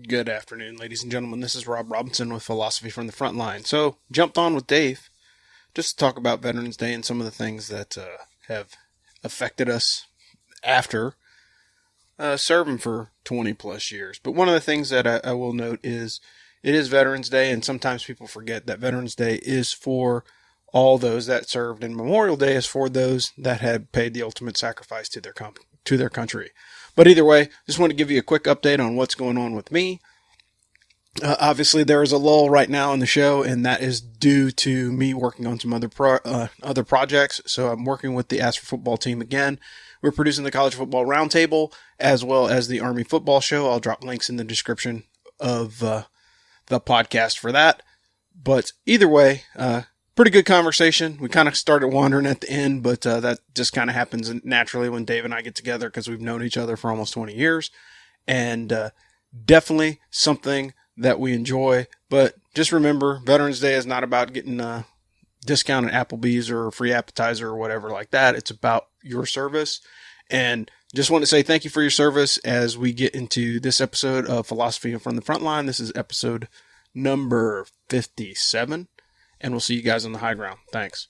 Good afternoon, ladies and gentlemen. This is Rob Robinson with Philosophy from the Frontline. So, jumped on with Dave just to talk about Veterans Day and some of the things that have affected us after serving for 20 plus years. But one of the things that I will note is it is Veterans Day, and sometimes people forget that Veterans Day is for all those that served, and Memorial Day is for those that had paid the ultimate sacrifice to their country. But either way, just want to give you a quick update on what's going on with me. Obviously, there is a lull right now in the show, and that is due to me working on some other projects. So I'm working with the Ask for Football team again. We're producing the College Football Roundtable as well as the Army Football Show. I'll drop links in the description of the podcast for that. But either way, pretty good conversation. We kind of started wandering at the end, but that just kind of happens naturally when Dave and I get together because we've known each other for almost 20 years. And definitely something that we enjoy. But just remember, Veterans Day is not about getting a discount at Applebee's or a free appetizer or whatever like that. It's about your service. And just want to say thank you for your service as we get into this episode of Philosophy from the Frontline. This is episode number 57. And we'll see you guys on the high ground. Thanks.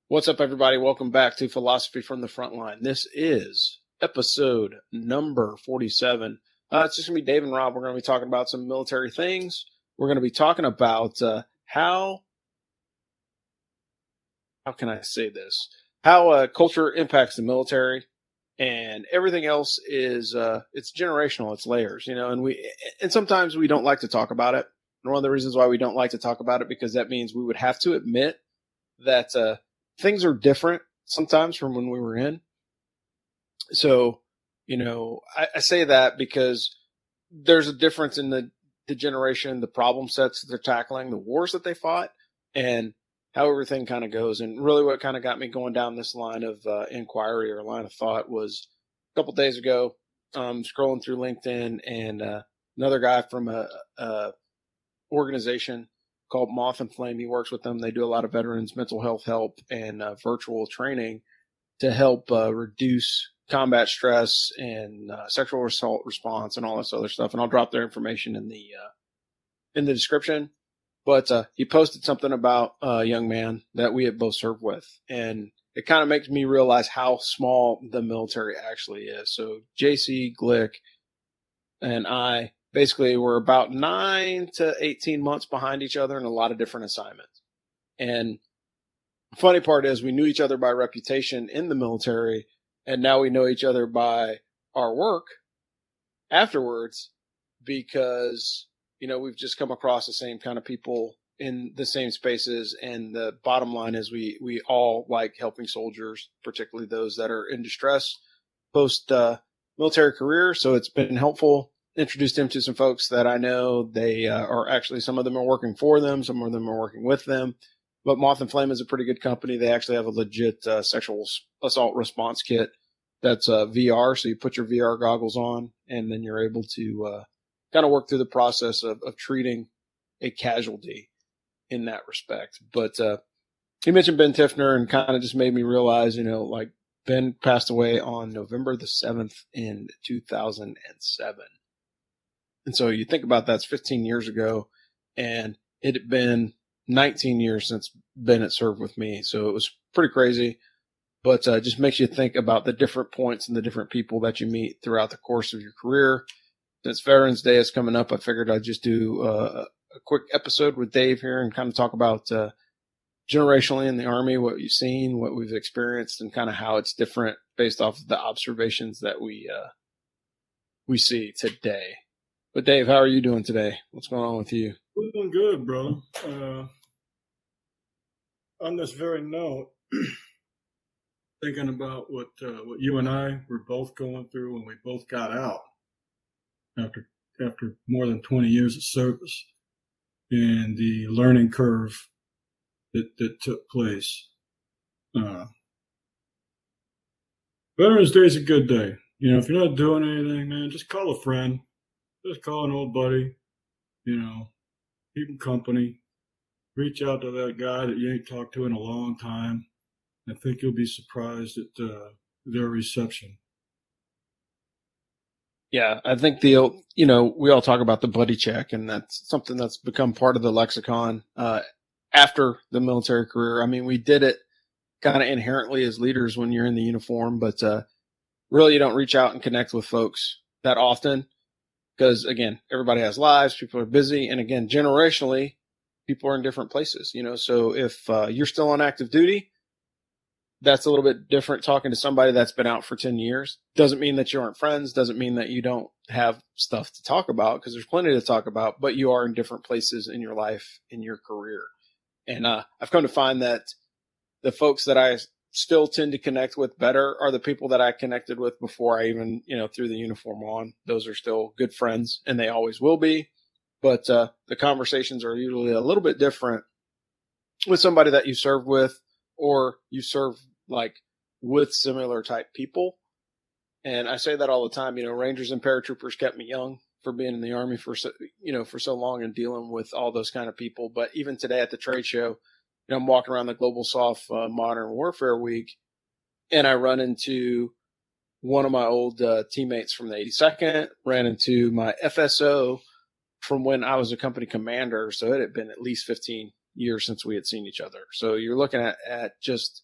What's up, everybody? Welcome back to Philosophy from the Frontline. This is episode number 47. It's just going to be Dave and Rob. We're going to be talking about some military things. We're going to be talking about how can I say this? How culture impacts the military, and everything else is it's generational. It's layers, and sometimes we don't like to talk about it. And one of the reasons why we don't like to talk about it because that means we would have to admit that things are different sometimes from when we were in. So, I say that because there's a difference in the generation, the problem sets that they're tackling, the wars that they fought, and how everything kind of goes. And really what kind of got me going down this line of inquiry or line of thought was a couple days ago, scrolling through LinkedIn, and another guy from a organization called Moth and Flame. He works with them. They do a lot of veterans mental health help and virtual training to help reduce combat stress and sexual assault response and all this other stuff. And I'll drop their information in the description. But he posted something about a young man that we had both served with, and it kind of makes me realize how small the military actually is. So JC Glick and I basically we're about 9 to 18 months behind each other in a lot of different assignments. And the funny part is we knew each other by reputation in the military, and now we know each other by our work afterwards because, we've just come across the same kind of people in the same spaces. And the bottom line is we all like helping soldiers, particularly those that are in distress post military career. So it's been helpful. Introduced him to some folks that I know. They are actually, some of them are working for them, some of them are working with them. But Moth and Flame is a pretty good company. They actually have a legit sexual assault response kit that's VR. So you put your VR goggles on, and then you're able to kind of work through the process of treating a casualty in that respect. But he mentioned Ben Tiffner and kind of just made me realize, Ben passed away on November the 7th in 2007. And so you think about that's 15 years ago, and it had been 19 years since Ben had served with me. So it was pretty crazy, but just makes you think about the different points and the different people that you meet throughout the course of your career. Since Veterans Day is coming up, I figured I'd just do a quick episode with Dave here and kind of talk about generationally in the Army, what you've seen, what we've experienced, and kind of how it's different based off of the observations that we see today. But Dave, how are you doing today? What's going on with you? We're doing good, brother. On this very note, thinking about what you and I were both going through when we both got out after more than 20 years of service, and the learning curve that took place. Uh, Veterans Day is a good day. If you're not doing anything, man, just call a friend, just call an old buddy. Keep them company. Reach out to that guy that you ain't talked to in a long time. I think you'll be surprised at their reception. Yeah, I think we all talk about the buddy check, and that's something that's become part of the lexicon after the military career. I mean, we did it kind of inherently as leaders when you're in the uniform, but really you don't reach out and connect with folks that often because, again, everybody has lives, people are busy, and again, generationally, people are in different places. So if you're still on active duty, that's a little bit different talking to somebody that's been out for 10 years. Doesn't mean that you aren't friends. Doesn't mean that you don't have stuff to talk about, because there's plenty to talk about, but you are in different places in your life, in your career. And I've come to find that the folks that I still tend to connect with better are the people that I connected with before I even, threw the uniform on. Those are still good friends, and they always will be. But the conversations are usually a little bit different with somebody that you served with, or you serve like with similar type people. And I say that all the time. Rangers and paratroopers kept me young for being in the Army for so long and dealing with all those kind of people. But even today at the trade show, I'm walking around the Global SOF Modern Warfare Week, and I run into one of my old teammates from the 82nd, ran into my FSO from when I was a company commander. So it had been at least 15 years since we had seen each other. So you're looking at just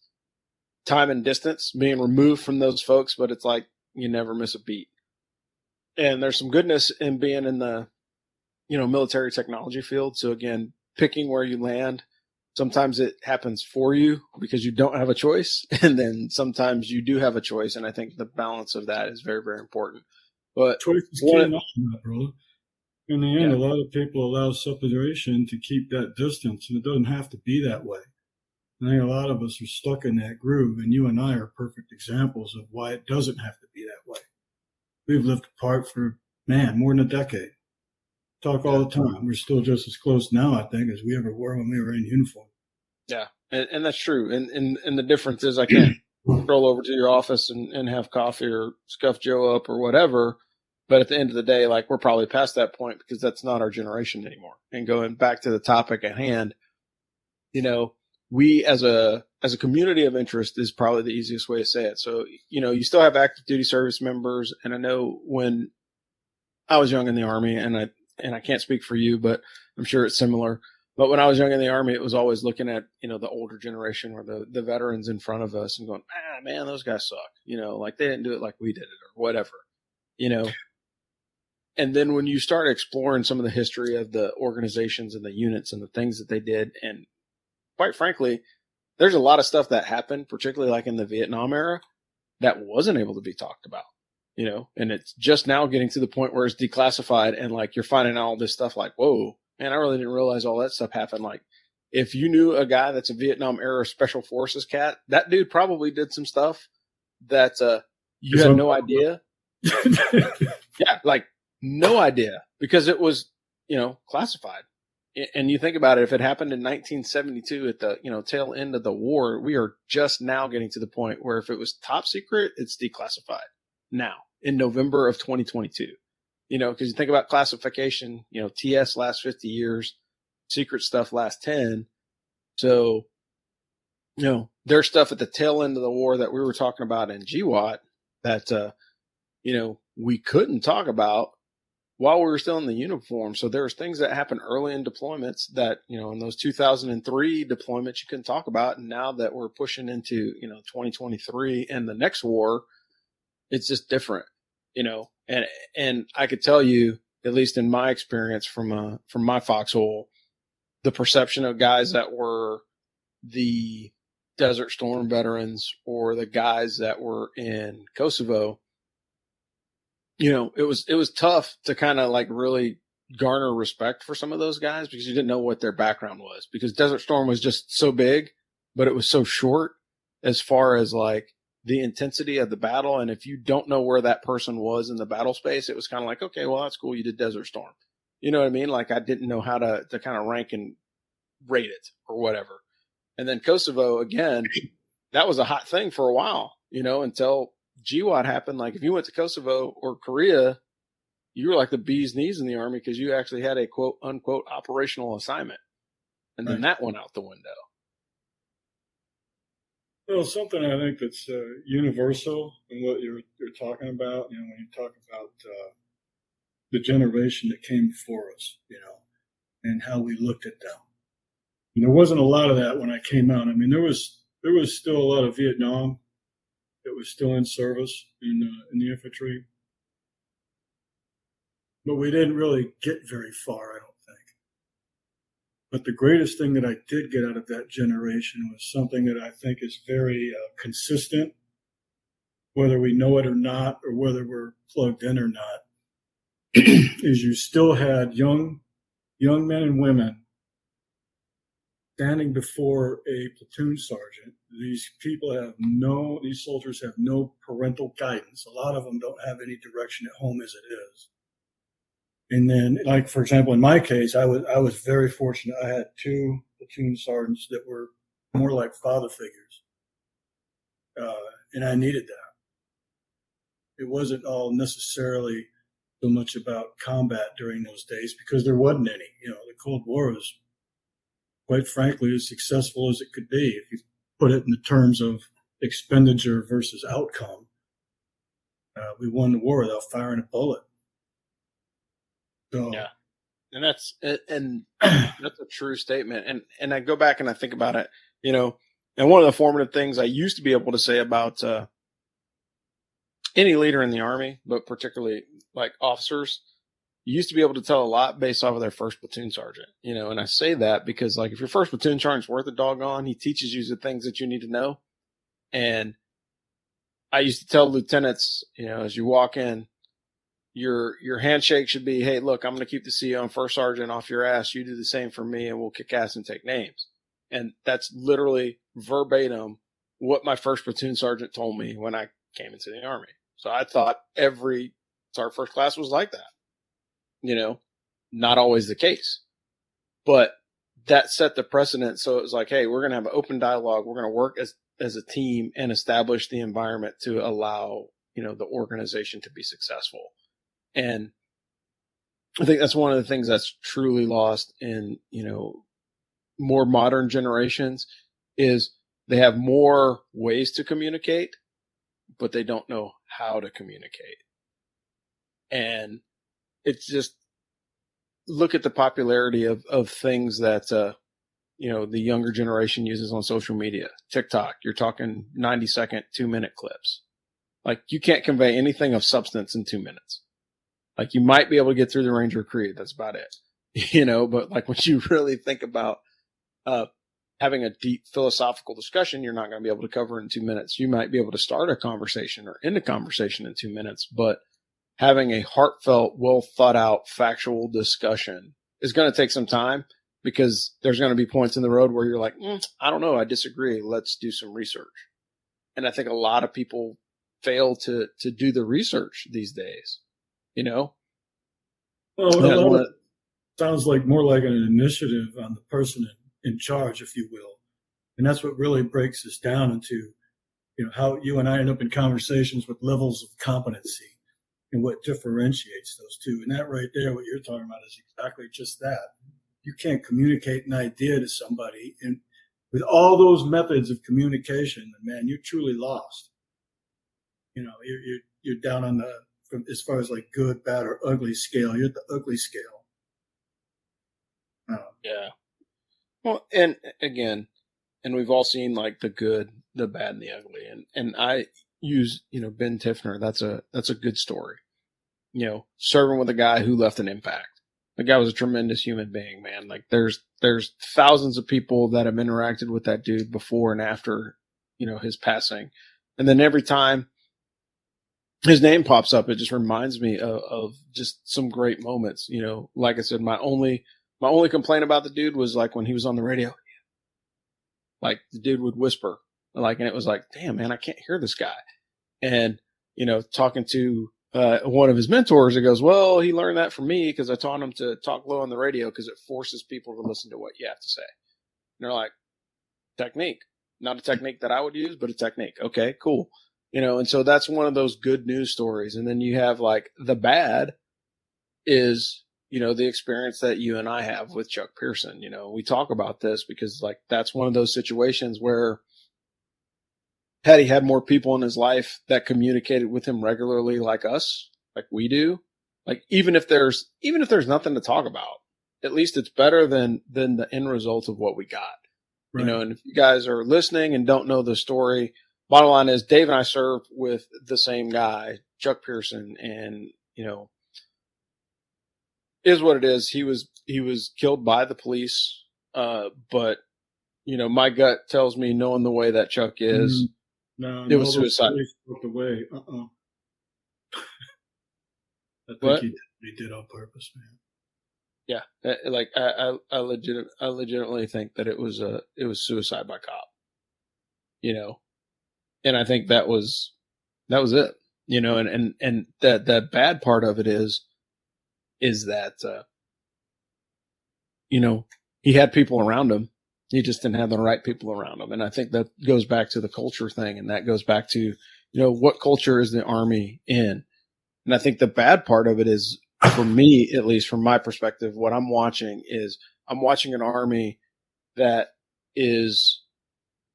time and distance being removed from those folks, but it's like you never miss a beat. And there's some goodness in being in the, military technology field. So again, picking where you land, sometimes it happens for you because you don't have a choice. And then sometimes you do have a choice. And I think the balance of that is very, very important. But choice is key enough, brother. In the end, a lot of people allow separation to keep that distance, and it doesn't have to be that way. I think a lot of us are stuck in that groove, and you and I are perfect examples of why it doesn't have to be that way. We've lived apart for, more than a decade. Talk all the time. We're still just as close now, I think, as we ever were when we were in uniform. Yeah, and that's true. And the difference is I can't roll over to your office and have coffee or scuff Joe up or whatever. But at the end of the day, like, we're probably past that point because that's not our generation anymore. And going back to the topic at hand, we as a community of interest is probably the easiest way to say it. So, you still have active duty service members. And I know when I was young in the Army, and I can't speak for you, but I'm sure it's similar. But when I was young in the Army, it was always looking at, the older generation or the veterans in front of us and going, man, those guys suck. Like they didn't do it like we did it or whatever, And then when you start exploring some of the history of the organizations and the units and the things that they did, and quite frankly, there's a lot of stuff that happened, particularly like in the Vietnam era, that wasn't able to be talked about, and it's just now getting to the point where it's declassified, and like you're finding out all this stuff like, whoa, man, I really didn't realize all that stuff happened. Like, if you knew a guy that's a Vietnam era special forces cat, that dude probably did some stuff that you had no idea. Yeah, like no idea, because it was, classified. And you think about it, if it happened in 1972 at the, tail end of the war, we are just now getting to the point where if it was top secret, it's declassified now in November of 2022. Because you think about classification, TS lasts 50 years, secret stuff lasts 10. So, there's stuff at the tail end of the war that we were talking about in GWAT that, we couldn't talk about while we were still in the uniform. So there's things that happened early in deployments that, in those 2003 deployments you couldn't talk about. And now that we're pushing into, 2023 and the next war, it's just different, and I could tell you, at least in my experience from my foxhole, the perception of guys that were the Desert Storm veterans or the guys that were in Kosovo, it was tough to kind of like really garner respect for some of those guys because you didn't know what their background was, because Desert Storm was just so big, but it was so short as far as like the intensity of the battle. And if you don't know where that person was in the battle space, it was kind of like, okay, well, that's cool. You did Desert Storm. You know what I mean? Like I didn't know how to kind of rank and rate it or whatever. And then Kosovo, again, that was a hot thing for a while, until GWOT happened. Like if you went to Kosovo or Korea, you were like the bee's knees in the Army because you actually had a quote unquote operational assignment. And then that went out the window. Well, something I think that's universal in what you're talking about, when you talk about the generation that came before us, and how we looked at them. And there wasn't a lot of that when I came out. I mean, there was still a lot of Vietnam that was still in service in the infantry, but we didn't really get very far, I don't think. But the greatest thing that I did get out of that generation was something that I think is very consistent, whether we know it or not, or whether we're plugged in or not, is you still had young men and women standing before a platoon sergeant. These soldiers have no parental guidance. A lot of them don't have any direction at home as it is. And then, like, for example, in my case, I was very fortunate. I had 2 platoon sergeants that were more like father figures. And I needed that. It wasn't all necessarily so much about combat during those days because there wasn't any. The Cold War was, quite frankly, as successful as it could be if you put it in the terms of expenditure versus outcome. We won the war without firing a bullet. So, yeah, and that's a true statement. And I go back and I think about it, and one of the formative things I used to be able to say about any leader in the Army, but particularly like officers, you used to be able to tell a lot based off of their first platoon sergeant, and I say that because like if your first platoon sergeant's worth a doggone, he teaches you the things that you need to know. And I used to tell lieutenants, as you walk in, your handshake should be, hey, look, I'm going to keep the CO and first sergeant off your ass. You do the same for me and we'll kick ass and take names. And that's literally verbatim what my first platoon sergeant told me when I came into the Army. So I thought every Sergeant First Class was like that. Not always the case, but that set the precedent. So it was like, hey, we're going to have an open dialogue. We're going to work as a team and establish the environment to allow, the organization to be successful. And I think that's one of the things that's truly lost in, more modern generations is they have more ways to communicate, but they don't know how to communicate. And it's just, look at the popularity of things that, the younger generation uses on social media. TikTok, you're talking 90-second, 2-minute clips. Like you can't convey anything of substance in 2 minutes. Like you might be able to get through the Ranger Creed. That's about it, but like when you really think about, having a deep philosophical discussion, you're not going to be able to cover in 2 minutes. You might be able to start a conversation or end a conversation in 2 minutes, but having a heartfelt, well thought out, factual discussion is going to take some time because there's going to be points in the road where you're like, I don't know. I disagree. Let's do some research. And I think a lot of people fail to do the research these days, Well, it sounds like more like an initiative on the person in charge, if you will. And that's what really breaks us down into, how you and I end up in conversations with levels of competency and what differentiates those two. And that right there, what you're talking about is exactly just that. You can't communicate an idea to somebody. And with all those methods of communication, man, you're truly lost. You're down on from as far as like good, bad, or ugly scale. You're at the ugly scale. Yeah. Well, and again, and we've all seen like the good, the bad, and the ugly. And I use, Ben Tiffner. That's a good story. Serving with a guy who left an impact. The guy was a tremendous human being, man. Like there's thousands of people that have interacted with that dude before and after, his passing. And then every time his name pops up, it just reminds me of just some great moments. Like I said, my only complaint about the dude was like when he was on the radio, like the dude would whisper Like, and it was like, damn, man, I can't hear this guy. And, talking to one of his mentors, it goes, well, he learned that from me because I taught him to talk low on the radio because it forces people to listen to what you have to say. And they're like, technique, not a technique that I would use, but a technique. Okay, cool. And so that's one of those good news stories. And then you have like the bad is, the experience that you and I have with Chuck Pearson. We talk about this because like that's one of those situations where had he had more people in his life that communicated with him regularly like us, like we do, like even if there's nothing to talk about, at least it's better than the end result of what we got. Right. And if you guys are listening and don't know the story, bottom line is Dave and I served with the same guy, Chuck Pearson, and is what it is. He was killed by the police. But my gut tells me, knowing the way that Chuck is, no, it was suicide. Away. I think what? he did on purpose, man. Yeah, like I legitimately think that it was suicide by cop. And I think that was it. And that bad part of it is that he had people around him. He just didn't have the right people around him. And I think that goes back to the culture thing. And that goes back to, what culture is the Army in? And I think the bad part of it is, for me, at least from my perspective, what I'm watching is I'm watching an Army that is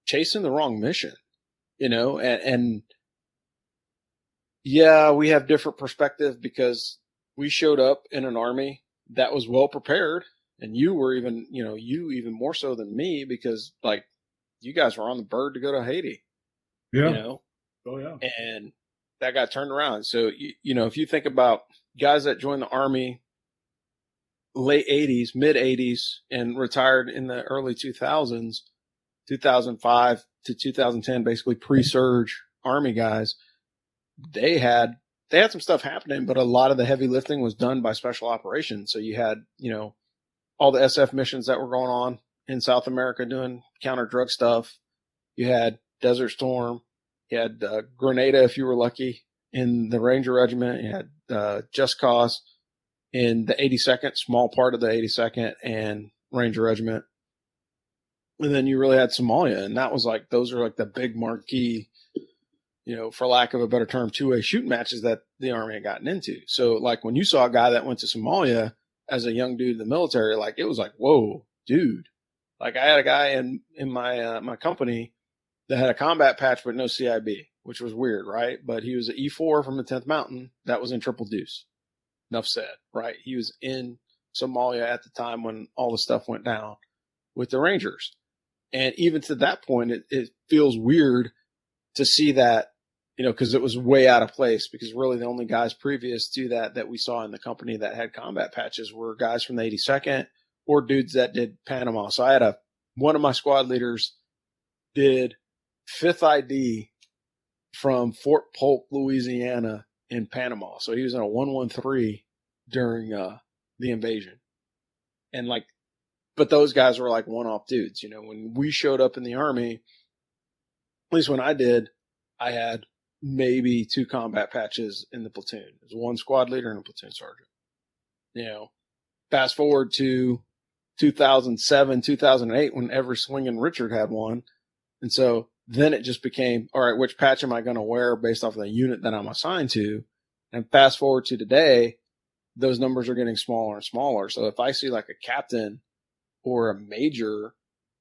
chasing the wrong mission, and yeah, we have different perspective because we showed up in an Army that was well prepared. And you were even, you even more so than me because like you guys were on the bird to go to Haiti. Yeah. Oh yeah. And that got turned around. So, if you think about guys that joined the Army late 80s, mid 80s, and retired in the early 2000s, 2005 to 2010, basically pre-surge Army guys, they had some stuff happening, but a lot of the heavy lifting was done by special operations. So you had, all the SF missions that were going on in South America doing counter drug stuff. You had Desert Storm. You had Grenada, if you were lucky, in the Ranger Regiment. You had Just Cause in the 82nd, small part of the 82nd and Ranger Regiment. And then you really had Somalia. And that was like, those are like the big marquee, for lack of a better term, two-way shooting matches that the Army had gotten into. So like when you saw a guy that went to Somalia as a young dude in the military, like it was like, whoa, dude. Like I had a guy in my my company that had a combat patch but no CIB, which was weird, right? But he was an E4 from the 10th Mountain that was in Triple Deuce. Enough said, right? He was in Somalia at the time when all the stuff went down with the Rangers. And even to that point, it feels weird to see that, because it was way out of place, because really the only guys previous to that we saw in the company that had combat patches were guys from the 82nd or dudes that did Panama. So I had one of my squad leaders did 5th ID from Fort Polk, Louisiana in Panama. So he was in a 113 during the invasion. And like, but those guys were like one-off dudes. When we showed up in the Army, at least when I did, I had maybe 2 combat patches in the platoon. There's one squad leader and a platoon sergeant. Fast forward to 2007, 2008, when every swinging Richard had one. And so then it just became, all right, which patch am I going to wear based off of the unit that I'm assigned to? And fast forward to today, those numbers are getting smaller and smaller. So if I see like a captain or a major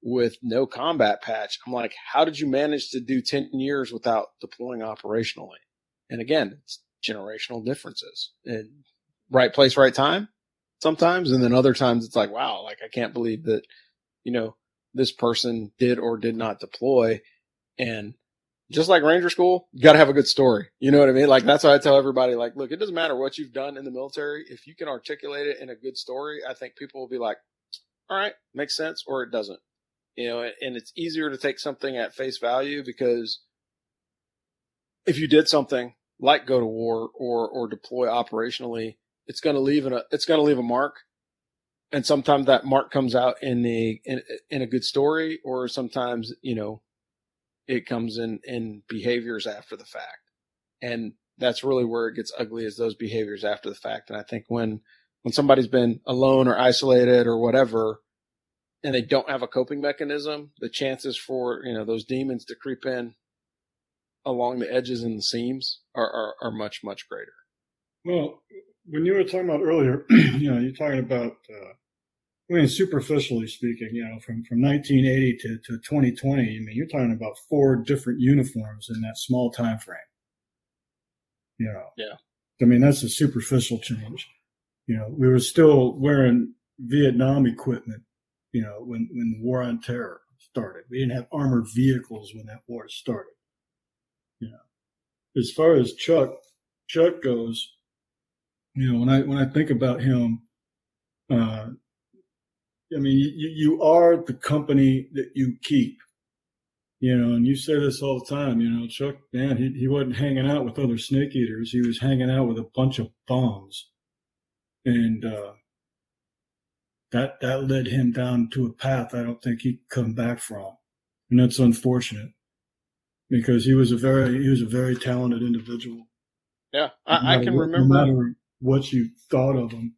with no combat patch, I'm like, how did you manage to do 10 years without deploying operationally? And again, it's generational differences. And right place, right time sometimes. And then other times it's like, wow, like I can't believe that, this person did or did not deploy. And just like Ranger School, you got to have a good story. You know what I mean? Like that's why I tell everybody, like, look, it doesn't matter what you've done in the military. If you can articulate it in a good story, I think people will be like, all right, makes sense, or it doesn't. And it's easier to take something at face value because if you did something like go to war or deploy operationally, it's going to leave a mark. And sometimes that mark comes out in a good story, or sometimes, it comes in behaviors after the fact. And that's really where it gets ugly, is those behaviors after the fact. And I think when somebody's been alone or isolated or whatever, and they don't have a coping mechanism, the chances for, those demons to creep in along the edges and the seams are much, much greater. Well, when you were talking about earlier, you're talking about, superficially speaking, from 1980 to 2020, you're talking about 4 different uniforms in that small time frame. Yeah. That's a superficial change. We were still wearing Vietnam equipment, when the war on terror started. We didn't have armored vehicles when that war started. As far as Chuck goes, when I think about him, you are the company that you keep. And you say this all the time, Chuck, man, he wasn't hanging out with other snake eaters. He was hanging out with a bunch of bums. And that led him down to a path I don't think he could come back from. And that's unfortunate, because he was a very talented individual. Yeah, I can remember. No matter what you thought of him.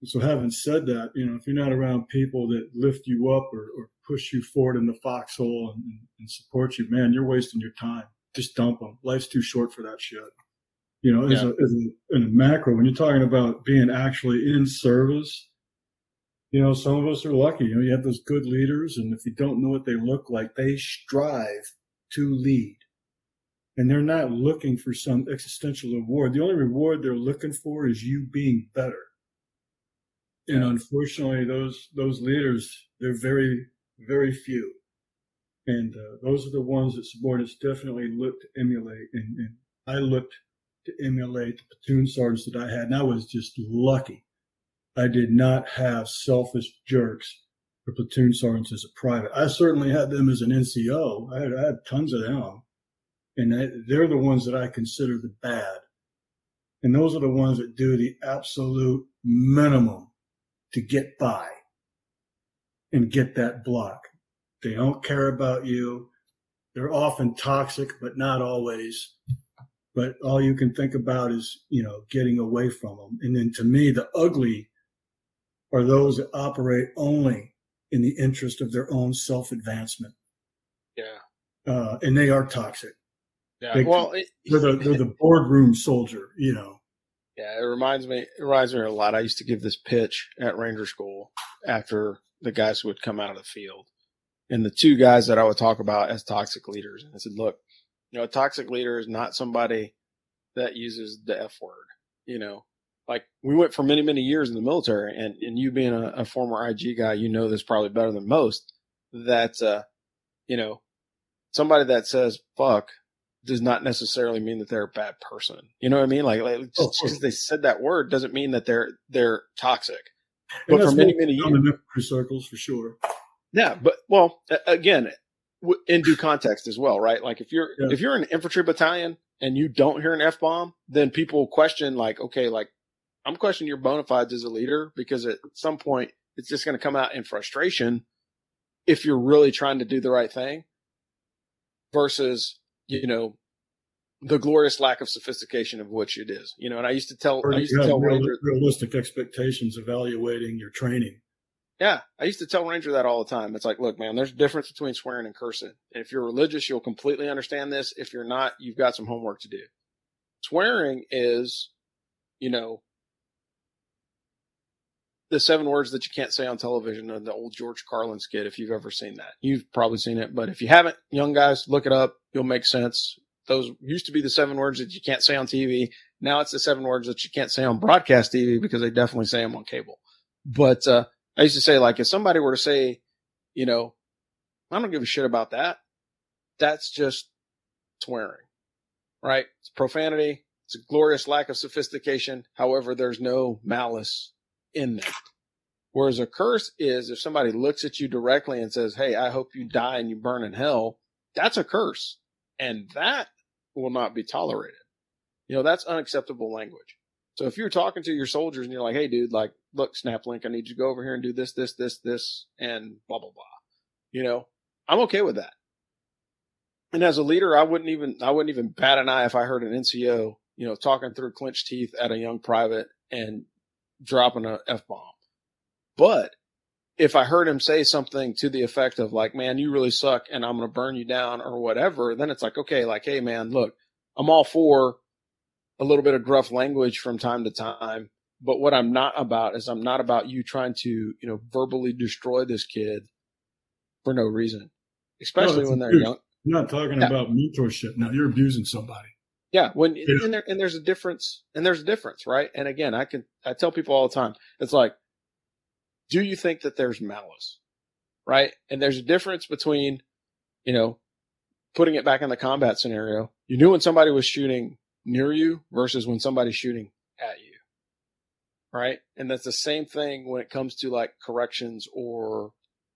So having said that, if you're not around people that lift you up or push you forward in the foxhole and support you, man, you're wasting your time. Just dump them. Life's too short for that shit. In a macro, when you're talking about being actually in service, some of us are lucky. You have those good leaders, and if you don't know what they look like, they strive to lead. And they're not looking for some existential reward. The only reward they're looking for is you being better. And unfortunately, those leaders, they're very, very few. And those are the ones that subordinates definitely look to emulate. And I looked to emulate the platoon sergeants that I had. And I was just lucky. I did not have selfish jerks for platoon sergeants as a private. I certainly had them as an NCO. I had tons of them. And they're the ones that I consider the bad. And those are the ones that do the absolute minimum to get by and get that block. They don't care about you. They're often toxic, but not always. But all you can think about is, getting away from them. And then to me, the ugly are those that operate only in the interest of their own self-advancement. Yeah. And they are toxic. Yeah. They're the boardroom soldier, Yeah, it reminds me a lot. I used to give this pitch at Ranger School after the guys would come out of the field. And the 2 guys that I would talk about as toxic leaders. And I said, look, a toxic leader is not somebody that uses the F word. Like we went for many, many years in the military, and you being a former IG guy, this probably better than most, that, somebody that says fuck does not necessarily mean that they're a bad person. You know what I mean? Like just because they said that word doesn't mean that they're toxic. But for many years, circles for sure. Yeah, but again, in due context as well, right? Like if you're an infantry battalion and you don't hear an F-bomb, then people question, like, okay, like I'm questioning your bona fides as a leader, because at some point it's just going to come out in frustration if you're really trying to do the right thing versus the glorious lack of sophistication of which it is, and I used to tell Ranger realistic expectations evaluating your training. Yeah. I used to tell Ranger that all the time. It's like, look, man, there's a difference between swearing and cursing. And if you're religious, you'll completely understand this. If you're not, you've got some homework to do. Swearing is, the 7 words that you can't say on television, and the old George Carlin skit, if you've ever seen that. You've probably seen it, but if you haven't, young guys, look it up. You'll make sense. Those used to be the 7 words that you can't say on TV. Now it's the 7 words that you can't say on broadcast TV, because they definitely say them on cable. But I used to say, like, if somebody were to say, I don't give a shit about that, that's just swearing, right? It's profanity. It's a glorious lack of sophistication. However, there's no malice in that. Whereas a curse is if somebody looks at you directly and says, hey, I hope you die and you burn in hell. That's a curse. And that will not be tolerated. That's unacceptable language. So if you're talking to your soldiers and you're like, hey, dude, like, look, Snaplink, I need you to go over here and do this, this, this, this, and blah, blah, blah. I'm okay with that. And as a leader, I wouldn't even bat an eye if I heard an NCO, talking through clenched teeth at a young private and dropping a F-bomb. But if I heard him say something to the effect of like, man, you really suck and I'm going to burn you down or whatever, then it's like, okay, like, hey man, look, I'm all for a little bit of gruff language from time to time. But what I'm not about is I'm not about you trying to, verbally destroy this kid for no reason, No, especially it's when they're abuse. young. I'm not talking Yeah. about mentorship. Now you're abusing somebody. Yeah. Yeah. There's a difference, right? And again, I tell people all the time, it's like, do you think that there's malice? Right. And there's a difference between, putting it back in the combat scenario. You knew when somebody was shooting near you versus when somebody's shooting at you. Right. And that's the same thing when it comes to like corrections or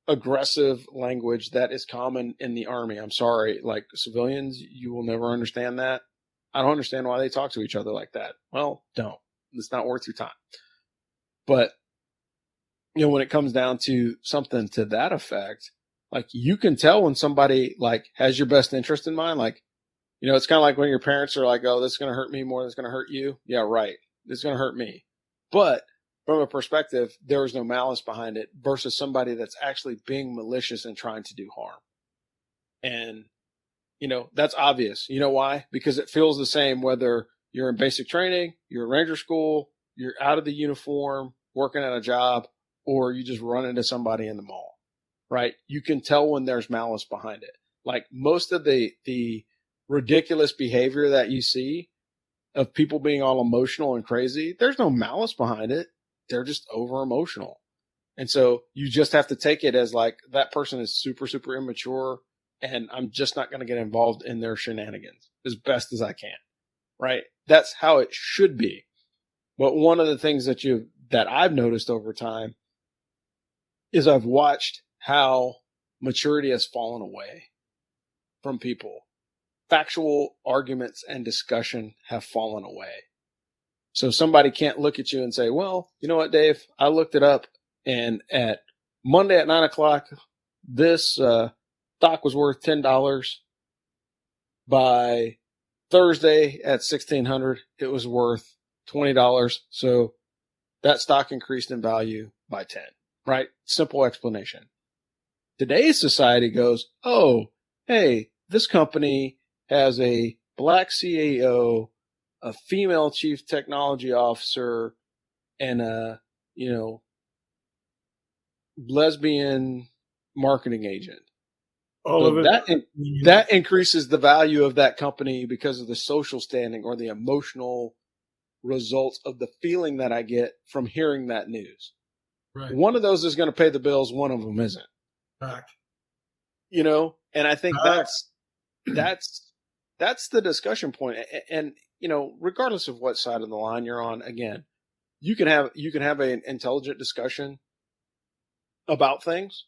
aggressive language that is common in the Army. I'm sorry, like civilians, you will never understand that. I don't understand why they talk to each other like that. Well, don't. It's not worth your time. But, when it comes down to something to that effect, like you can tell when somebody like has your best interest in mind. Like, it's kind of like when your parents are like, oh, this is going to hurt me more than it's going to hurt you. Yeah, right. This is going to hurt me. But from a perspective, there is no malice behind it versus somebody that's actually being malicious and trying to do harm. And, that's obvious. You know why? Because it feels the same whether you're in basic training, you're in ranger school, you're out of the uniform, working at a job, or you just run into somebody in the mall, right? You can tell when there's malice behind it. Like most of the ridiculous behavior that you see of people being all emotional and crazy, there's no malice behind it. They're just over emotional. And so you just have to take it as like that person is super, super immature and I'm just not going to get involved in their shenanigans as best as I can. Right. That's how it should be. But one of the things that I've noticed over time is I've watched how maturity has fallen away from people. Factual arguments and discussion have fallen away. So somebody can't look at you and say, well, you know what, Dave, I looked it up and at Monday at 9:00, this stock was worth $10. By Thursday at 1600, it was worth $20. So that stock increased in value by 10, right? Simple explanation. Today's society goes, oh, hey, this company has a black CEO, a female chief technology officer, and a, lesbian marketing agent. All So of it. that increases the value of that company because of the social standing or the emotional results of the feeling that I get from hearing that news. Right. One of those is going to pay the bills. One of them isn't. Fact. And I think that's the discussion point. And, regardless of what side of the line you're on, again, you can have an intelligent discussion about things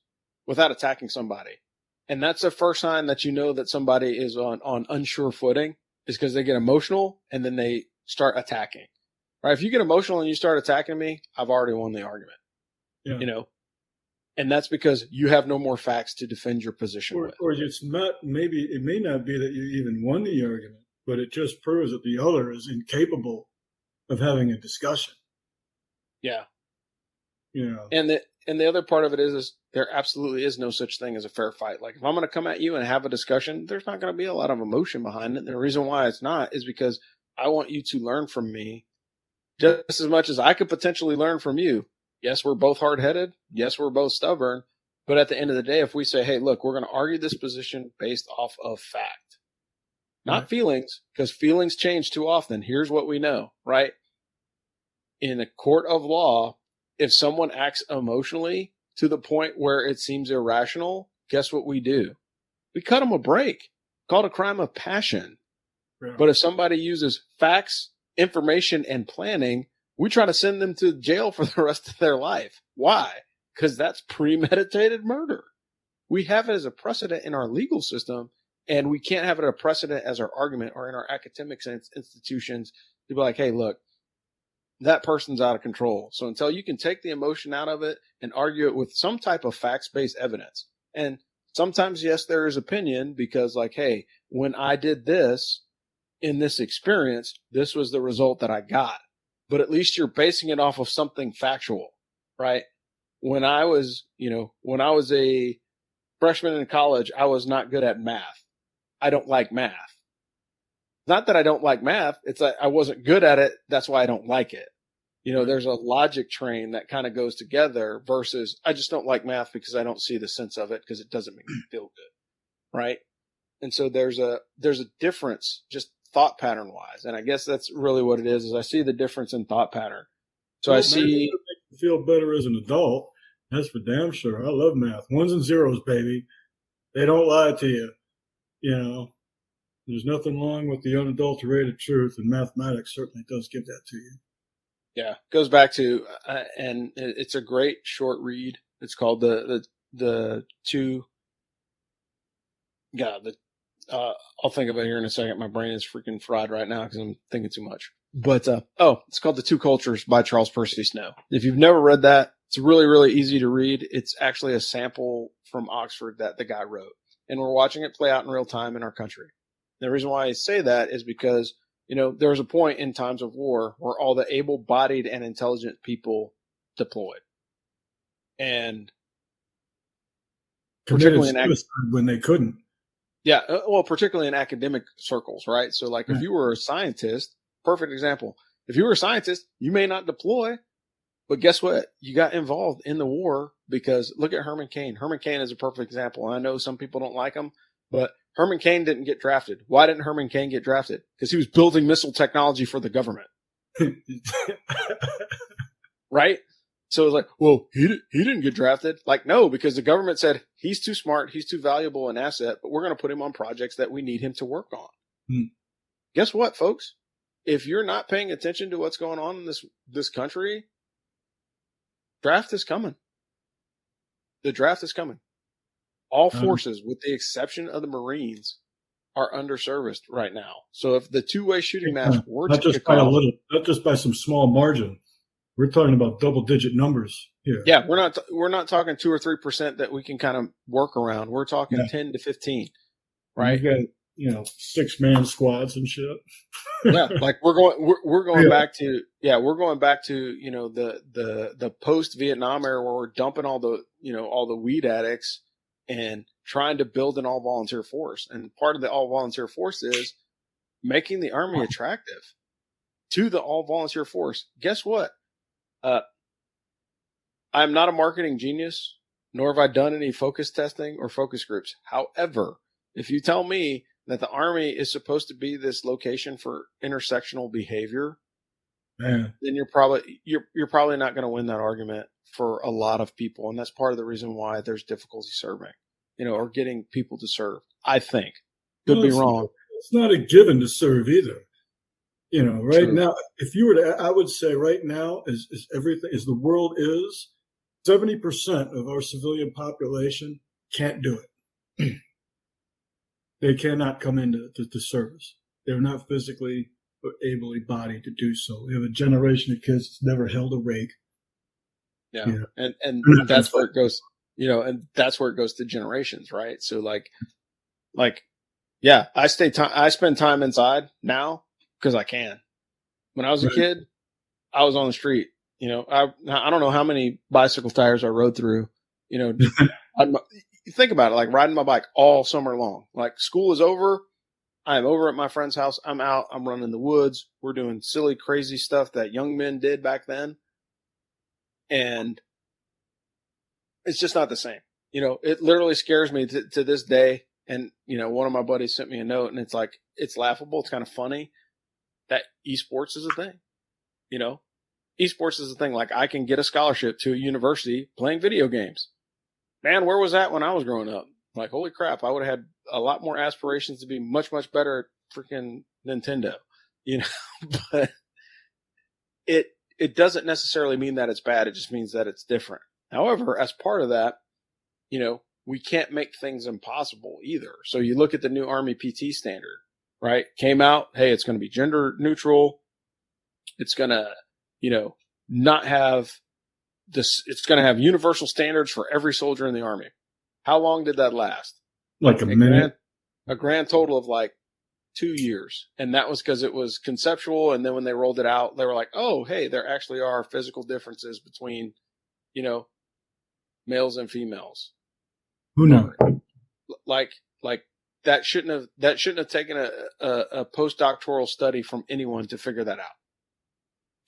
without attacking somebody. And that's the first sign that you know that somebody is on unsure footing is because they get emotional and then they start attacking. Right? If you get emotional and you start attacking me, I've already won the argument. Yeah. And that's because you have no more facts to defend your position with. Or it's not, maybe it may not be that you even won the argument, but it just proves that the other is incapable of having a discussion. Yeah. And the other part of it is there absolutely is no such thing as a fair fight. Like if I'm going to come at you and have a discussion, there's not going to be a lot of emotion behind it. And the reason why it's not is because I want you to learn from me just as much as I could potentially learn from you. Yes, we're both hard-headed. Yes, we're both stubborn. But at the end of the day, if we say, hey, look, we're going to argue this position based off of fact, not feelings, because feelings change too often. Here's what we know, right? In a court of law, if someone acts emotionally to the point where it seems irrational, guess what we do? We cut them a break. Called a crime of passion. Yeah. But if somebody uses facts, information, and planning, we try to send them to jail for the rest of their life. Why? Because that's premeditated murder. We have it as a precedent in our legal system, and we can't have it a precedent as our argument or in our academic institutions to be like, hey, look, that person's out of control. So until you can take the emotion out of it and argue it with some type of facts-based evidence, and Sometimes, yes, there is opinion because like, hey, when I did this in this experience, this was the result that I got. But at least you're basing it off of something factual, right? When I was, when I was a freshman in college, I was not good at math. I don't like math. Not that I don't like math. It's like I wasn't good at it. That's why I don't like it. There's a logic train that kind of goes together versus I just don't like math because I don't see the sense of it because it doesn't make me feel good. Right. And so there's a difference just thought pattern wise. And I guess that's really what it is I see the difference in thought pattern. So I see. Math makes you feel better as an adult. That's for damn sure. I love math. Ones and zeros, baby. They don't lie to you. There's nothing wrong with the unadulterated truth, and mathematics certainly does give that to you. Yeah, goes back to, and it's a great short read. It's called the two. Yeah, I'll think of it here in a second. My brain is freaking fried right now because I'm thinking too much. But it's called The Two Cultures by Charles Percy Snow. If you've never read that, it's really, really easy to read. It's actually a sample from Oxford that the guy wrote, and we're watching it play out in real time in our country. The reason why I say that is because, there was a point in times of war where all the able-bodied and intelligent people deployed. And particularly when they couldn't. Yeah, well, particularly in academic circles, right? So like if you were a scientist, perfect example. If you were a scientist, you may not deploy, but guess what? You got involved in the war because look at Herman Cain. Herman Cain is a perfect example. And I know some people don't like him, but Herman Cain didn't get drafted. Why didn't Herman Cain get drafted? Because he was building missile technology for the government. Right? So it's like, well, he didn't get drafted. Like, no, because the government said he's too smart, he's too valuable an asset, but we're going to put him on projects that we need him to work on. Guess what, folks? If you're not paying attention to what's going on in this country, draft is coming. The draft is coming. All forces, with the exception of the Marines, are underserviced right now. So if the two-way shooting match were not just by not just by some small margin, we're talking about double-digit numbers here. Yeah, we're not talking 2 or 3% that we can kind of work around. We're talking 10 to 15, right? You got 6-man squads and shit. Yeah, like we're going back to the post Vietnam era where we're dumping all the weed addicts and trying to build an all volunteer force. And part of the all volunteer force is making the Army attractive to the all volunteer force. Guess what? I'm not a marketing genius, nor have I done any focus testing or focus groups. However, if you tell me that the Army is supposed to be this location for intersectional behavior, then you're probably not going to win that argument for a lot of people. And that's part of the reason why there's difficulty serving, or getting people to serve. I think. Could be wrong. It's not a given to serve either. Right True. now, if you were to, I would say right now, as everything, as the world is, 70% of our civilian population can't do it. They cannot come into service. They're not physically or ably bodied to do so. We have a generation of kids that's never held a rake. Yeah. And that's where it goes, and that's where it goes to generations, right? So yeah, I spend time inside now because I can. When I was a kid, I was on the street. I don't know how many bicycle tires I rode through. Think about it, like riding my bike all summer long. Like school is over, I'm over at my friend's house. I'm out. I'm running the woods. We're doing silly, crazy stuff that young men did back then, and it's just not the same. It literally scares me to this day. And one of my buddies sent me a note, and it's like it's laughable. It's kind of funny that esports is a thing. Esports is a thing. Like I can get a scholarship to a university playing video games. Man, where was that when I was growing up? Like, holy crap, I would have had a lot more aspirations to be much, much better at freaking Nintendo, but it doesn't necessarily mean that it's bad. It just means that it's different. However, as part of that, we can't make things impossible either. So you look at the new Army PT standard, right? Came out. Hey, it's going to be gender neutral. It's going to, not have this. It's going to have universal standards for every soldier in the Army. How long did that last? Like a minute. A grand total of like 2 years. And that was because it was conceptual. And then when they rolled it out, they were like, oh, hey, there actually are physical differences between, males and females. Who knows? Like that shouldn't have taken a postdoctoral study from anyone to figure that out.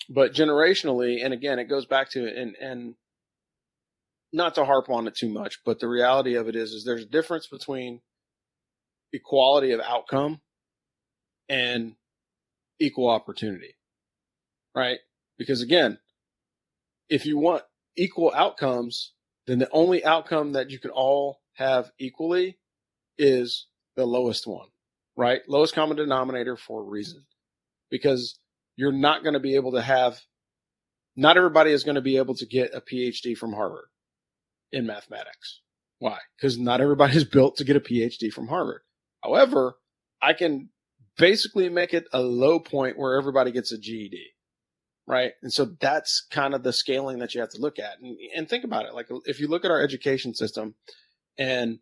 But generationally, and again, it goes back to, and not to harp on it too much, but the reality of it is there's a difference between equality of outcome and equal opportunity, right? Because again, if you want equal outcomes, then the only outcome that you can all have equally is the lowest one, right? Lowest common denominator for a reason. Because you're not going to be able to not everybody is going to be able to get a PhD from Harvard in mathematics. Why? Because not everybody is built to get a PhD from Harvard. However, I can basically make it a low point where everybody gets a GED, right? And so that's kind of the scaling that you have to look at. And think about it. Like if you look at our education system and,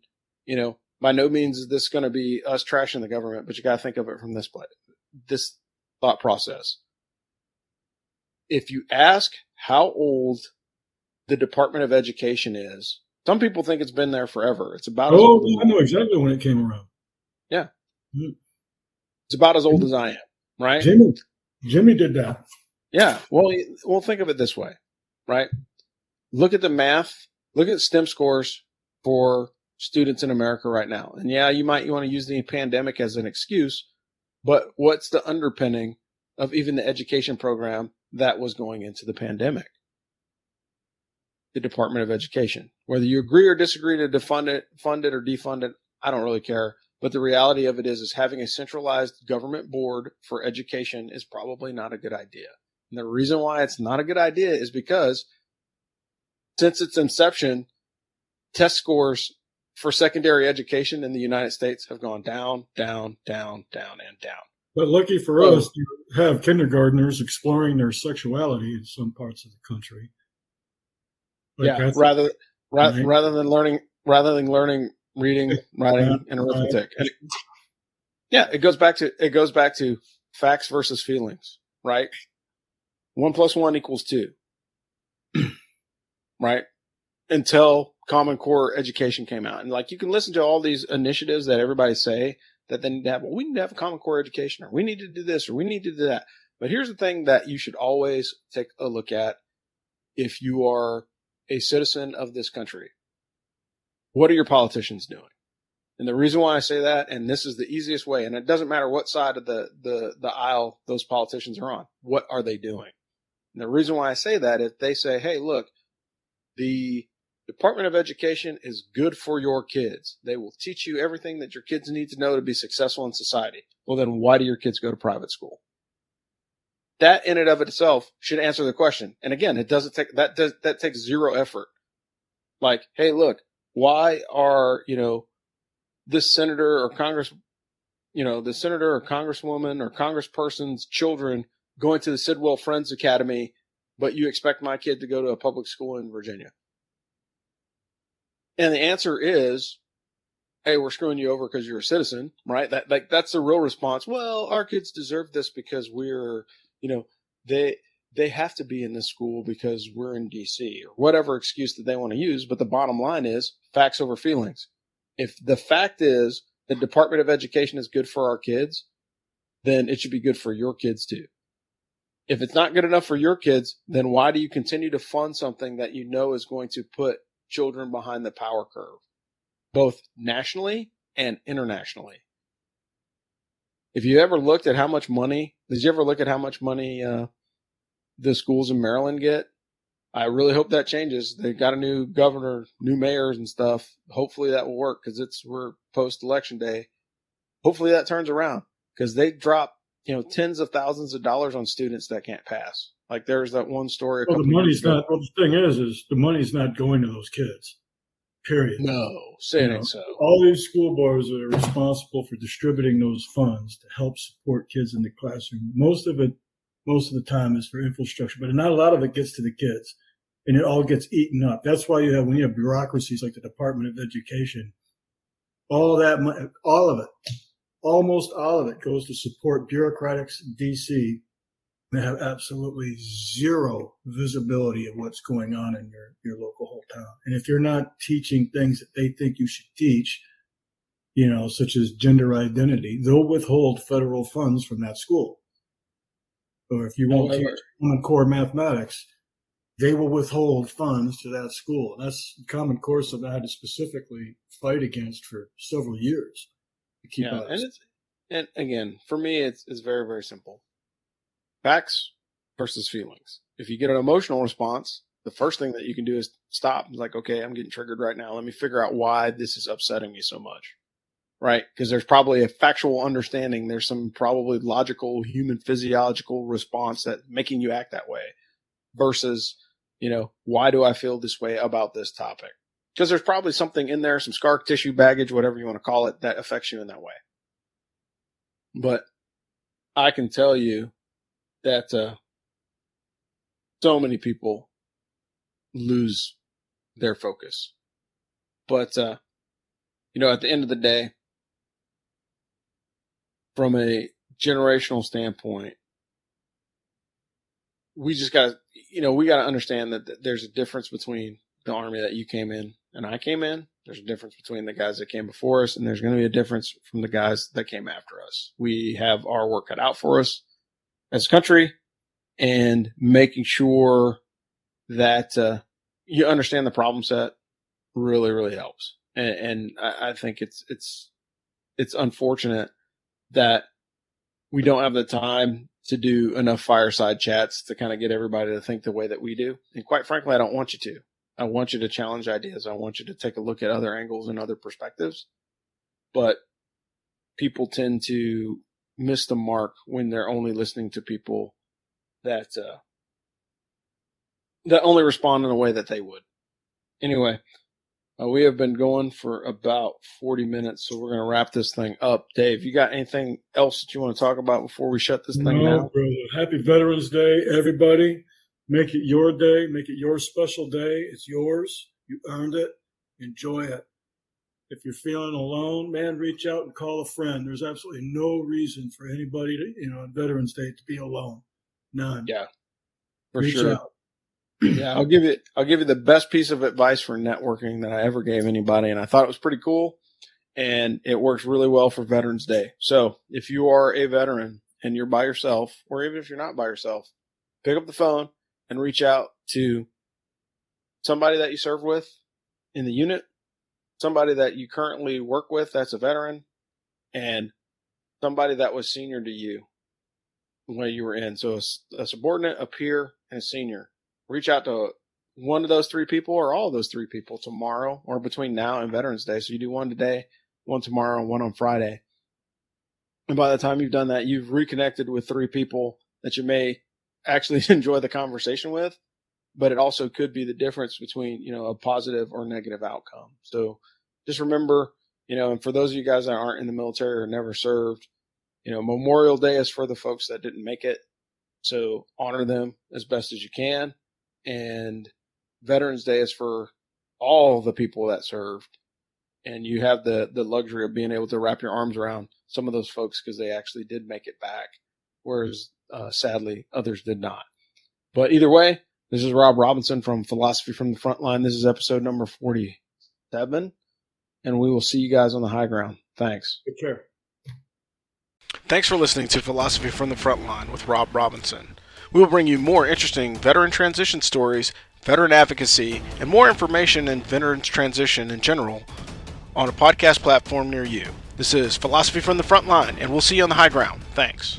by no means is this going to be us trashing the government, but you got to think of it from this thought process. If you ask how old the Department of Education is, some people think it's been there forever. It's about as old as I know exactly when it came around. Yeah. Mm-hmm. It's about as old as I am, right? Jimmy did that. Yeah. Well, think of it this way, right? Look at the math. Look at STEM scores for students in America right now. And yeah, you want to use the pandemic as an excuse, but what's the underpinning of even the education program that was going into the pandemic? The Department of Education. Whether you agree or disagree to fund it or defund it, I don't really care. But the reality of it is having a centralized government board for education is probably not a good idea. And the reason why it's not a good idea is because since its inception, test scores for secondary education in the United States have gone down, down, down, down, and down. But lucky for us, you have kindergartners exploring their sexuality in some parts of the country. Like rather than learning reading, writing, and arithmetic. And it goes back to facts versus feelings, right? 1 + 1 = 2, right? Until Common Core education came out, and like you can listen to all these initiatives that everybody say that they need to have. Well, we need to have a Common Core education, or we need to do this, or we need to do that. But here's the thing that you should always take a look at if you are a citizen of this country. What are your politicians doing? And the reason why I say that, and this is the easiest way, and it doesn't matter what side of the aisle those politicians are on, what are they doing? And the reason why I say that is they say, hey, look, the Department of Education is good for your kids. They will teach you everything that your kids need to know to be successful in society. Well, then why do your kids go to private school? That in and of itself should answer the question. And again, it doesn't take that takes zero effort. Like, hey, look, why are, this senator or congresswoman or congressperson's children going to the Sidwell Friends Academy, but you expect my kid to go to a public school in Virginia? And the answer is, hey, we're screwing you over because you're a citizen, right? That's the real response. Well, our kids deserve this because we're, they have to be in this school because we're in DC, or whatever excuse that they want to use. But the bottom line is facts over feelings. If the fact is the Department of Education is good for our kids, then it should be good for your kids too. If it's not good enough for your kids, then why do you continue to fund something that you know is going to put children behind the power curve, both nationally and internationally? If you ever looked at how much money, did you ever look at how much money the schools in Maryland get? I really hope that changes. They got a new governor, new mayors and stuff. Hopefully that will work because we're post-election day. Hopefully that turns around because they drop, tens of thousands of dollars on students that can't pass. Like there's that one story. The thing is the money's not going to those kids. Period. No, say it so. All these school boards are responsible for distributing those funds to help support kids in the classroom. Most of the time is for infrastructure, but not a lot of it gets to the kids. and it all gets eaten up. That's why when you have bureaucracies like the Department of Education, all that money, all of it, almost all of it goes to support bureaucrats in DC that have absolutely zero visibility of what's going on in your local whole town. And if you're not teaching things that they think you should teach, such as gender identity, they'll withhold federal funds from that school. Or if you won't teach Common Core mathematics, they will withhold funds to that school. And that's the Common Core that I had to specifically fight against for several years to keep up. And again, for me, it's very, very simple. Facts versus feelings. If you get an emotional response, the first thing that you can do is stop. It's like, okay, I'm getting triggered right now. Let me figure out why this is upsetting me so much. Right? Because there's probably a factual understanding. There's some probably logical human physiological response that making you act that way versus, why do I feel this way about this topic? Because there's probably something in there, some scar tissue baggage, whatever you want to call it, that affects you in that way. But I can tell you that so many people lose their focus. But, at the end of the day, from a generational standpoint, we just got to, we got to understand that there's a difference between the Army that you came in and I came in. There's a difference between the guys that came before us, and there's going to be a difference from the guys that came after us. We have our work cut out for us as a country, and making sure that you understand the problem set really, really helps. And I think it's unfortunate that we don't have the time to do enough fireside chats to kind of get everybody to think the way that we do. And quite frankly, I don't want you to. I want you to challenge ideas. I want you to take a look at other angles and other perspectives. But people tend to miss the mark when they're only listening to people that only respond in a way that they would. Anyway, we have been going for about 40 minutes, so we're going to wrap this thing up. Dave, you got anything else that you want to talk about before we shut this thing down? No, brother. Happy Veterans Day, everybody. Make it your day. Make it your special day. It's yours. You earned it. Enjoy it. If you're feeling alone, man, reach out and call a friend. There's absolutely no reason for anybody to, on Veterans Day to be alone. None. Yeah, reach sure. Out. Yeah, I'll give you the best piece of advice for networking that I ever gave anybody, and I thought it was pretty cool, and it works really well for Veterans Day. So if you are a veteran and you're by yourself, or even if you're not by yourself, pick up the phone and reach out to somebody that you serve with in the unit, somebody that you currently work with that's a veteran, and somebody that was senior to you when you were in. So a subordinate, a peer, and a senior. Reach out to one of those three people or all of those three people tomorrow or between now and Veterans Day. So you do one today, one tomorrow, and one on Friday. And by the time you've done that, you've reconnected with three people that you may actually enjoy the conversation with, but it also could be the difference between, a positive or negative outcome. So just remember, and for those of you guys that aren't in the military or never served, Memorial Day is for the folks that didn't make it. So honor them as best as you can. And Veterans Day is for all the people that served. And you have the luxury of being able to wrap your arms around some of those folks because they actually did make it back, whereas sadly others did not. But either way, this is Rob Robinson from Philosophy from the Frontline. This is episode number 47, and we will see you guys on the high ground. Thanks. Take care. Thanks for listening to Philosophy from the Frontline with Rob Robinson. We will bring you more interesting veteran transition stories, veteran advocacy, and more information in veterans transition in general on a podcast platform near you. This is Philosophy from the Frontline, and we'll see you on the high ground. Thanks.